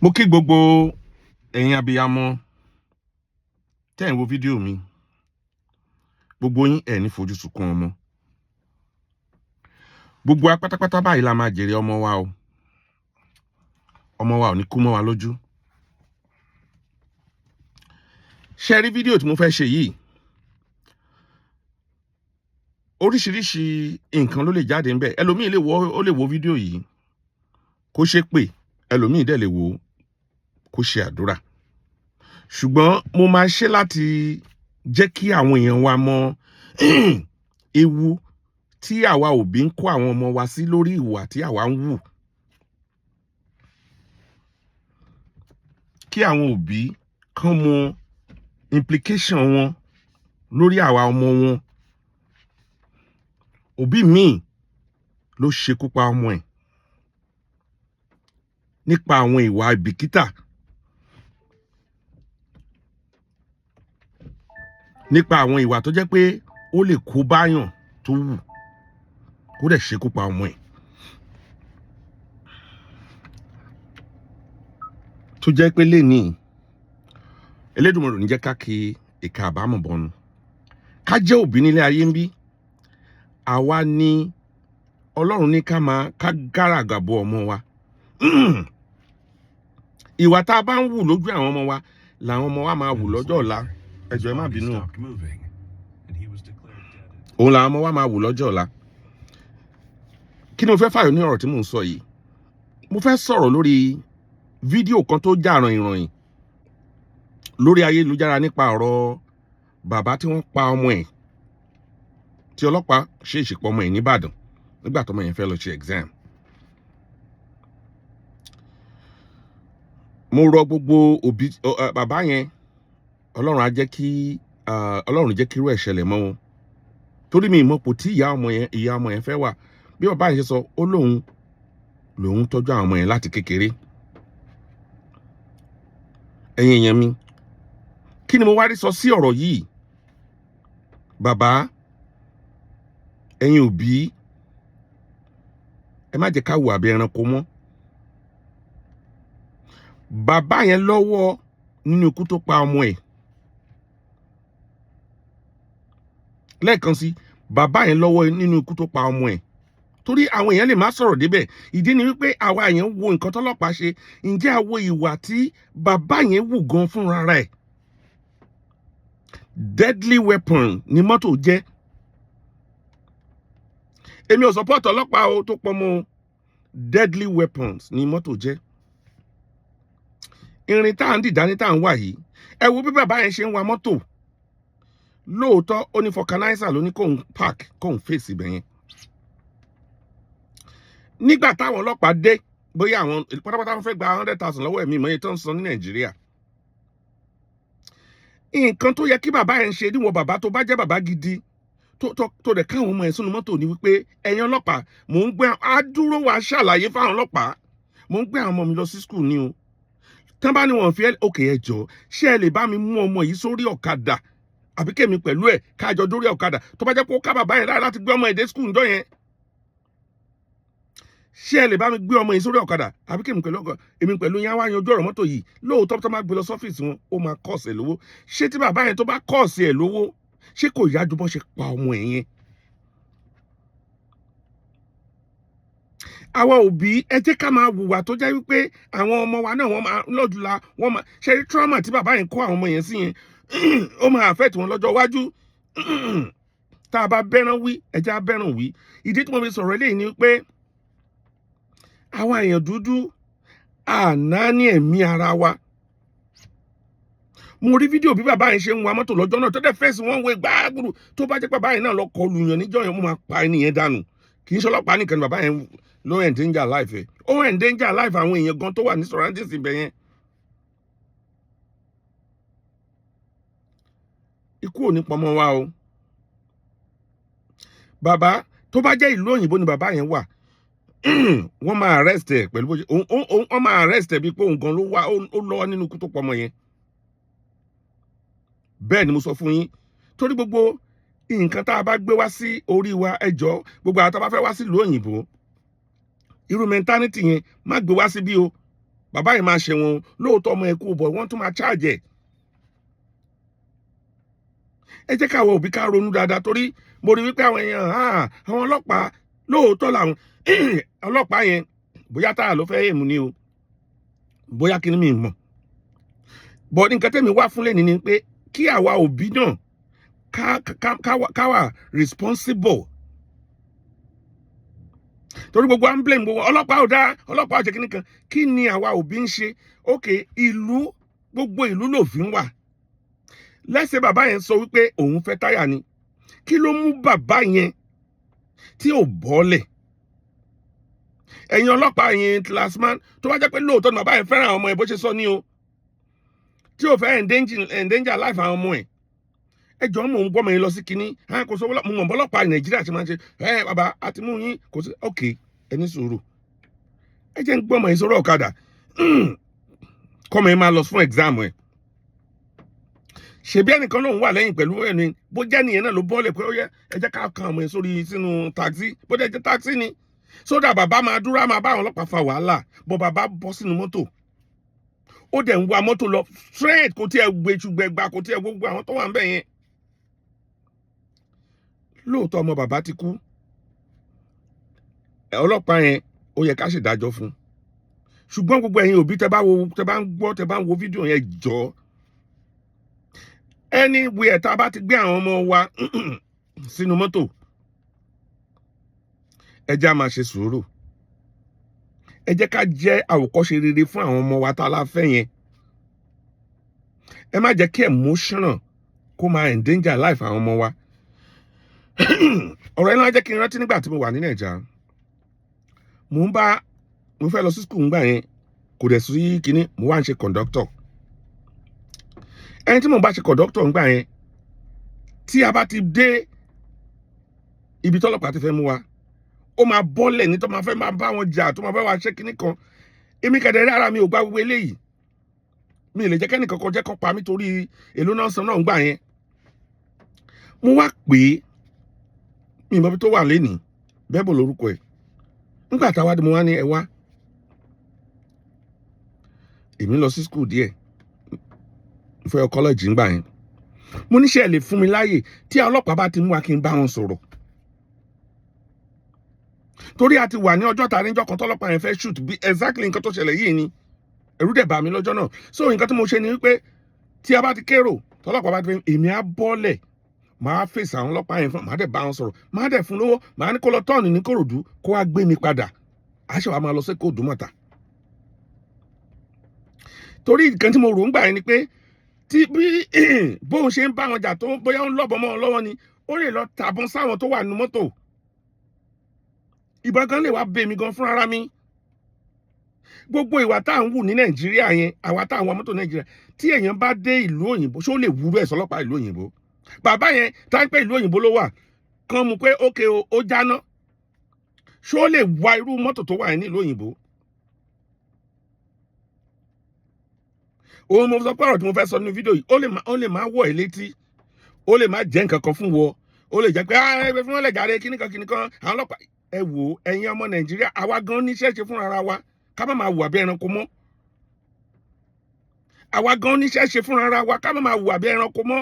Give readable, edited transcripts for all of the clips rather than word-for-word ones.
Mo kí gbogbo ẹ̀yin abiyamọ tẹ́ ń wo fídíò mi. Gbogbo yín ẹ̀ ní fojú sunkún ọmọ. Gbogbo wa pátápátá báyìí la máa jèrè ọmọ wa o. Ọmọ wa ò ní kú mọ́ wa lójú. Ṣé rí fídíò tí mo fẹ́ ṣe yìí? Oríṣiríṣi nǹkan ló lè jáde ńbẹ̀. Ẹlòmíì ó lè wo fídíò yìí kó ṣépè, ẹlòmíì dẹ̀ lè wò ó kó ṣe àdúrà. Ṣùgbọ́n mo máa ṣe láti jẹ́ kí àwọn èèyàn wa mọ ewu tí àwa òbí ń kó àwọn ọmọ wa sí lórí ìwà tí àwa ń wù. Kí àwọn òbí kán mọ implication wọn lórí àwa ọmọ wọn. Òbí míì ló ṣekú pa ọmọ ẹ̀ nípa àwọn ìwà àìbìkítà, nípa àwọn ìwà tó jẹ́ pé ó lè kó báyàn tó wù kó dẹ̀ ṣekú pa ọmọ ẹ̀. Tó jẹ́ pé lénìí Elédùmarè ò ní jẹ́ ká kí ìka àbámọ̀ bọnu. Ká jẹ́ òbí nílé ayé ń bí, àwa ni Ọlọ́run ní ká gáràgà bo ọmọ wa. Ìwà tá a bá ń wù lójú àwọn ọmọ wa làwọn ọmọ wa máa wù lọ́jọ́ ọ̀la. Ẹ jọ̀ọ́ ẹ má bínú. Òun làwọn ọmọ wa máa wù lọ́jọ́ ọ̀la. Kí ni mo fẹ́ fàyọ ní ọ̀rọ̀ tí mò ń sọ yìí? Mo fẹ́ sọ̀rọ̀ lórí fídíò kan tó jà rànyìnrànyìn lórí ayélujára nípa ọ̀rọ̀ bàbá tí wọ́n pa ọmọ ẹ̀, tí ọlọ́pàá ṣèṣì pa ọmọ ẹ̀ nìbàdàn nígbà tọ́mọ yẹn fẹ́ lọ ṣe exam. Mo rọ gbogbo òbí bàbá yẹn, Ọlọ́run jẹ́ kí irú ẹ̀ ṣẹlẹ̀ mọ́ wọn. Torí mi ìmọ̀pò tí ìyá ọmọ yẹn fẹ́ wà. Bí bàbá yẹn ṣe sọ, ó lòun tọ́jú àwọn ọmọ yẹn láti kékeré. Ẹ̀yin èèyàn mi, kí ni mo wá rí sọ sí ọ̀rọ̀ yìí? Bàbá, ẹ̀yin òbí, ẹ má jẹ́ ká hùwà bí ẹranko mọ́. Bàbá yẹn lọ́wọ́ nínú ikú tó pa ọmọ ẹ̀. Lẹ́ẹ̀kan sí, bàbá yẹn lọ́wọ́ nínú ikú tó pa ọmọ ẹ̀. Torí àwọn èèyàn lè má sọ̀rọ̀ débẹ̀. Ìdí ni wípé àwa èèyàn wo nǹkan tọ́lọ́pàá ṣe. Ǹjẹ́ a wo ìwà tí bàbá yẹn wù gan fúnra rẹ̀? Deadly weapon ni mọ́tò jẹ́. Èmi ò support ọlọ́pàá o tó pọ̀ mọ́. Deadly weapons ni mọ́tò jẹ́. Irin tá à ń dìdá ní tá à ń wà yìí. Ẹ wo bí bàbá yẹn ṣe ń wa mọ́tò. Lóòótọ́ ó ní fọkanáísà ló ní kóun park kóun fèsì ibẹ̀ yẹn. Nígbà táwọn ọlọ́pàá dé, bóyá àwọn pátápátá wọn fẹ́ gba 100,000 lọ́wọ́ ẹ̀mí ìmọ̀ye tó ń san ní Nàìjíríà. Nǹkan tó yẹ kí bàbá yẹn ṣe níwọ̀n bàbá tó bá jẹ́ bàbá gidi tó dẹ̀ káwọn ọmọ ẹ̀ sínú mọ́tò ni wípé ẹ̀yin ọlọ́pàá, mò ń gbé àdúró wa ṣàlàyé fáwọn ọlọ́pàá. Mò ń gbé àwọn ọmọ mi lọ sí school ni o. Tán bá ní wọn fi òkè ẹ jọ̀ọ́, ṣé ẹ lè bá mi mú ọmọ yìí sórí ọ̀kadà àbí kèmi pẹ̀lú ẹ̀ kájọ dórí ọ̀kadà tó bá jẹ́ pé ó ká bàbá yẹn lára láti gbé ọmọ ẹ̀ dé school ńjọ́ yẹn. Ṣé ẹ lè bá mi gbé ọmọ yìí sórí ọ̀kadà àbí kèmi pẹ̀lú yín á wá yanjú ọ̀rọ̀ mọ́tò yìí. Lóòótọ́ tó máa gbé lọ sọ́fíìsì wọn, ó máa kọ́ọ̀sì ẹ̀ lówó. Ṣé tí bàbá yẹn tó bá kọ́ọ̀sì ẹ̀ lówó, ṣé kò yá ju bọ́ ṣe pa ọmọ ẹ̀ yẹn? Àwa òbí, ẹ jẹ́ ká máa hùwà tó jẹ́ wípé àwọn ọmọ wa náà wọ́n máa lọ́dúnla, ṣe rí trauma tí bàbá yẹn kó àwọn ọmọ yẹn sí yẹn, ó máa affect wọn lọ́jọ́ iwájú. Tá a bá bẹ́ràn wí, ẹ jẹ́ á bẹ́ràn wí. Ìdí tí mo fi sọ̀rọ̀ eléyìí ni pé àwa èèyàn dúdú ànáání ẹ̀mí ara wa. Mo rí fídíò bí bàbá yẹn ṣe ń wa mọ́tò lọ́jọ́ náà tó dẹ̀ fẹ́ẹ̀sì wọ́n wé gbáàgùrù. Tó bá jẹ́ pé bàbá yẹn náà lọ kọlù yàn níjọ́ yẹn, wọ́n máa pa ẹni yẹn dànù. Kì í ṣe ọlọ́pàá nìkan ni bàbá yẹn ló endanger life ẹ̀. Ó endanger life àwọn èèyàn gan tó wà ní surroundings ibẹ̀ yẹn. Ikú ò ní pọmọ wa o. Bàbá tó bá jẹ́ ìlú òyìnbó ni bàbá yẹn wà, wọ́n máa arrest ẹ̀ pẹ̀lú bó ṣe wọ́n máa arrest ẹ̀ bí pé òun gan ló lọ́wọ́ nínú ikú tó pọmọ yẹn. Bẹ́ẹ̀ ni mo sọ fún yín. Torí gbogbo nǹkan tá a bá gbé wá sí orí wa, ẹ jọ̀ọ́, gbogbo àwọn tá a bá fẹ́ wá sí ìlú òyìnbó, irú mentality yẹn má gbé wá síbí o. bàbá yìí máa ṣe wọn lóòótọ́ ọmọ ẹ kú bọ̀ wọ́n tún máa charge ẹ̀. ẹ jẹ́ káwọn òbí ká ronú dáadáa torí mo rí wípé àwọn èèyàn àwọn ọlọ́pàá lóòótọ́ làwọn ọlọ́pàá yẹn bóyá táyà ló fẹ́ èmù ni o bóyá kí ni mi mọ̀ bọ́ nǹkan tẹ́mi wá fún lẹ́ni ni pé kí àwa òbí náà ká wà responsible torí gbogbo à ń blame gbogbo ọlọ́pàá ò dá ọlọ́pàá ò jẹ́ kíní kan kí ni àwa òbí ń ṣe okay ìlú gbogbo ìlú lòfin wà lẹ́sẹ̀ bàbá yẹn sọ wípé òun fẹ́ táyà ni kí ló mú bàbá yẹn tí ò bọ́lẹ̀ ẹ̀yin ọlọ́pàá yẹn classman tó bá jẹ́ pé lóòótọ́ ni bàbá yẹn fẹ́ràn àwọn ọmọ ẹ̀ bó ṣe sọ ní o tí ò fẹ́ endanger life àwọn ọmọ ẹ̀ ẹ jọ mò ń gbọ́ mọ̀ yín lọ sí kinní kò sọ mo mọ̀ bọ́lọ́pàá nàìjíríà ti máa ń ṣe bàbá àti mú yín kò sí ok ẹni sùúrù ẹ jẹ́ ń gbọ́ mọ̀ yín sọ̀rọ̀ ọ̀kadà kọ́mọ yín máa lọ fún exam ẹ̀ ṣebí ẹnìkan lòun wà lẹ́yìn pẹ̀lú ẹni bó jẹ́ nìyẹn náà ló bọ́ọ̀lẹ̀ pé ó yẹ ẹ jẹ́ ká kan ọmọ yẹn sórí sínú taxi bó jẹ́ taxi ni sódà bàbá máa dúró á máa bá àwọn ọlọ́pàá fa wàhálà bọ́ bàbá bọ́ sínú mọ́tò ó dẹ̀ ń wa mọ́tò lọ straight kò tiẹ̀ gbẹ̀gbà kò tiẹ̀ gbogbo àwọn tó wà ń bẹ̀ yẹn lóòótọ́ ọmọ bàbá ti kú ọlọ́pàá yẹn ó yẹ ká ṣèdájọ́ fún ṣùgbọ́n gbogbo ẹ̀yin òbí tẹ́ bá ń wo fídíò yẹn jọ anywhere tá a bá ti gbé àwọn ọmọ wa sínú mọ́tò ẹ jẹ́ á máa ṣe sùúrù ẹ jẹ́ ká jẹ́ àwòkọ́ṣe rere fún àwọn ọmọ wa tá a la fẹ́ yẹn ẹ má jẹ́ kí emotional kó máa endanger life àwọn ọmọ wa ọ̀rọ̀ yẹn ló jẹ́ kí n rántí nígbà tí mo wà ní Nàìjíríà mo fẹ́ lọ sí school ńgbà yẹn kò dẹ̀ sí kinní mo wá ń ṣe conductor ẹni tí mo bá ṣe conductor ńgbà yẹn tí a bá ti dé ibi tọ́lọ́pàá ti fẹ́ mú wa ó máa bọ́lẹ̀ ní tó máa fẹ́ máa bá wọn jà tó máa bá wa ṣe kinní kan èmi kẹ̀dẹ̀ rí ara mi ò gba gbogbo eléyìí mi lè jẹ́ kẹ́nìkan kan jẹ́ kó pa mí torí èlò náà san náà ńgbà yẹn mo wá pè é mi ìmọ̀ bí tó wà lénìí bẹ́ẹ̀ bò lórúkọ ẹ̀ nígbà táwa dé mo wá ní ẹ wá èmi lọ sí school díẹ̀ fẹ́ college ńgbà yẹn mo níṣẹ́ lè fún mi láàyè tí ọlọ́pàá bá ti mú wa kí n bá wọn sọ̀rọ̀ torí a ti wà ní ọjọ́ tàrí níjọ́ kan tọ́lọ́pàá yẹn fẹ́ shoot bí exactly nǹkan tó ṣẹlẹ̀ yìí ni ẹ̀rù dẹ̀ bà mí lọ́jọ́ náà so nǹkan tí mo ṣe ni wípé tí a bá ti kérò tọ́lọ́pàá bá ti fẹ́ èmi á bọ́lẹ̀ máa fèsì àwọn ọlọ́pàá yẹn fún máa dẹ̀ bá wọn sọ̀rọ̀ máa dẹ̀ fún lówó máa ní kó lọ tọ́ọ̀nù ní Kòròdú kó wá gbé mi padà àṣẹ wa máa lọ sí Kòròdú mọ̀tà torí nǹkan tí mo rò ń gbà yẹn ni pé tí bí bóun ṣe ń bá wọn jà tó bóyá ń lọ́bọ̀ mọ́ wọn lọ́wọ́ ni ó lè lọ tàbọn sáwọn tó wà nínú mọ́tò ìbọn gan lè wá bẹ́ mi gan fúnra mi gbogbo ìwà tá à ń wù ní Nàìjíríà yẹn àwa tá à ń wa mọ́tò Nàìjíríà tí èèyàn bá dé ìlú òyìnbó ṣó lè wúrú ẹ̀ sọlọ́pàá ìlú òyìnbó bàbá yẹn tá ń pẹ́ ìlú òyìnbó ló wà kan mú pé ókè ó jáná ṣó lè wa irú mọ́tò tó wà ní ìlú òyìnbó òun mo sọ pé ọ̀rọ̀ tí mo fẹ́ sọ nínú fídíò yìí ó lè má wọ̀ ẹ́ létí ó lè má jẹ́ nǹkan kan fún wọ ó lè jẹ́ pé ẹgbẹ́ fún wọn lè jáde kíníkan àwọn ọlọ́pàá ẹ wò ẹ̀yin ọmọ Nàìjíríà àwa gan níṣẹ́ ṣe fúnra wa ká má máa wùwà bí ẹranko mọ́ àwa gan níṣẹ́ ṣe fúnra wa ká má máa wùwà bí ẹranko mọ́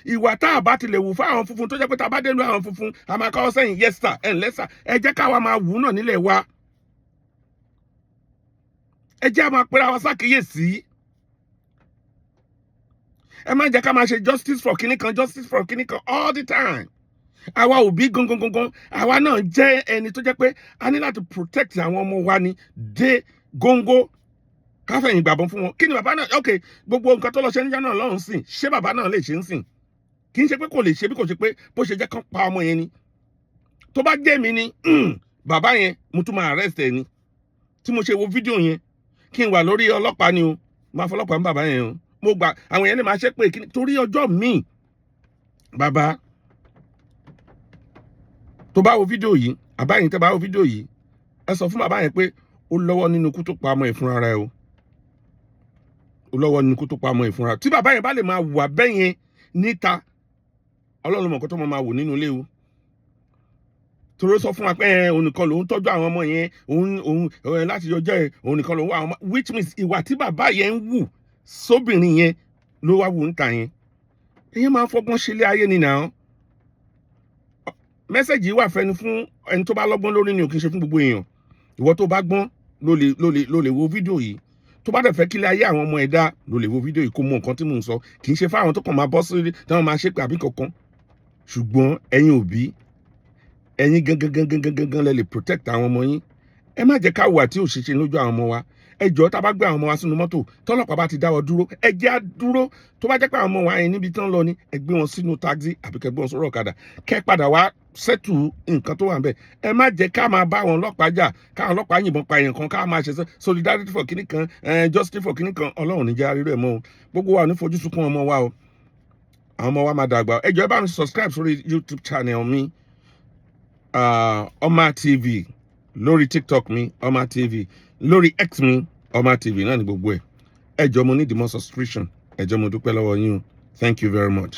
ìwà tá a bá ti lè wù fún àwọn funfun tó jẹ́ pé tá a bá dé lu àwọn funfun a máa kọ́ sẹ́yìn yes sir ẹ̀ ǹlẹ́ sir ẹ jẹ́ káwa máa wù náà nílẹ̀ wa ẹ jẹ́ a máa pera wa sákìyèsí ẹ má jẹ́ ká máa ṣe justice for kíní kan all the time àwa òbí gangan àwa náà jẹ́ ẹni tó jẹ́ pé a ní láti protect àwọn ọmọ wa ni dé góńgó káfẹ̀yìn gbàbọn fún wọn kí ni bàbá náà ok gbogbo nǹkan tó lọ ṣe níjà náà lọ́hùn sìn ṣé bàbá náà lè ṣe ń sìn kì í ṣe pé kò lè ṣe bí kò ṣe pé bó ṣe jẹ́ kán pa ọmọ yẹn ni tó bá jẹ́ mi ni bàbá yẹn mo tún máa arrest ẹ ni tí mo ṣe wo fídíò yẹn kí n wà lórí ọlọ́pàá ni o máa fọlọ́pàá ń bàbá yẹn o mo gbà àwọn yẹn lè máa ṣe pé torí ọjọ́ míì bàbá tó bá wo fídíò yìí àbáyìn tẹ́ bá wo fídíò yìí ẹ sọ fún bàbá yẹn pé ó lọ́wọ́ nínú ikú tó pa ọmọ ẹ̀ fúnra rẹ̀ o ó lọ́wọ́ nínú ikú tó pa ọmọ ẹ̀ fúnra tí bàbá yẹn bá lè máa wà bẹ́ẹ̀ yẹn níta Ọlọ́run mọ̀ kó tó máa wò nínú ilé o torí ó sọ fún wa pé òun nìkan lòun tọ́jú àwọn ọmọ yẹn òun láti yọjọ́ ẹ̀ òun nìkan lòun wà àwọn ọmọ which means ìwà tí bàbá yẹn ń wù sóbìnrin yẹn ló wá wù ń ta yẹn èyàn máa ń fọgbọ́n ṣe ilé ayé nìyà ọ́ mẹ́sẹ̀gì wà fẹ́ni fún ẹni tó bá lọ́gbọ́n lórí ni ò kì í ṣe fún gbogbo èèyàn ìwọ tó bá gbọ́n ló lè wo fídíò yìí tó bá dẹ̀ fẹ́ kí ilé ayé àwọn ọmọ ẹ̀dá ló lè wo fídíò yìí kó mọ nǹkan tí mò ń sọ kì í ṣe fáwọn tó kàn máa bọ́ sí tí wọ́n máa ṣépè àbí kankan ṣùgbọ́n ẹ̀yin òbí ẹ̀yin gangan lẹ lè protect àwọn ọmọ yín ẹ má jẹ́ ká wà tí ò ṣeṣe lójú àwọn ọmọ wa ẹ jọ̀ọ́ tá a bá gbé àwọn ọmọ wa sínú mọ́tò tọ́lọ́pàá bá ti dá wọn dúró ẹ jẹ́ á dúró tó bá jẹ́ pé àwọn ọmọ wa yẹn níbi tán lọ ni ẹ gbé wọn sínú taxi àbí kẹ́ gbé wọn sórí ọ̀kadà kẹ́ padà wá settle nǹkan tó wà ń bẹ̀ ẹ má jẹ́ ká máa bá àwọn ọlọ́pàá jà káwọn ọlọ́pàá yìnbọn pa èèyàn kan ká máa ṣe solidarity for kinní kan justice for kinní kan ọlọ́run ní jẹ́ arírò ẹ̀ mọ́ o gbogbo wa ò ní fojú sunkún ọmọ wa o àwọn ọmọ wa máa dàgbà ẹ jọ̀ọ́ ẹ bá mi subscribe sórí YouTube channel mi Oma TV lórí TikTok mi Oma TV lórí X mi Oma TV náà ní gbogbo ẹ̀ ẹ jọ̀ọ́ mo need more subscription ẹ jọ̀ọ́ mo dúpẹ́ lọ́wọ́ yín o thank you very much.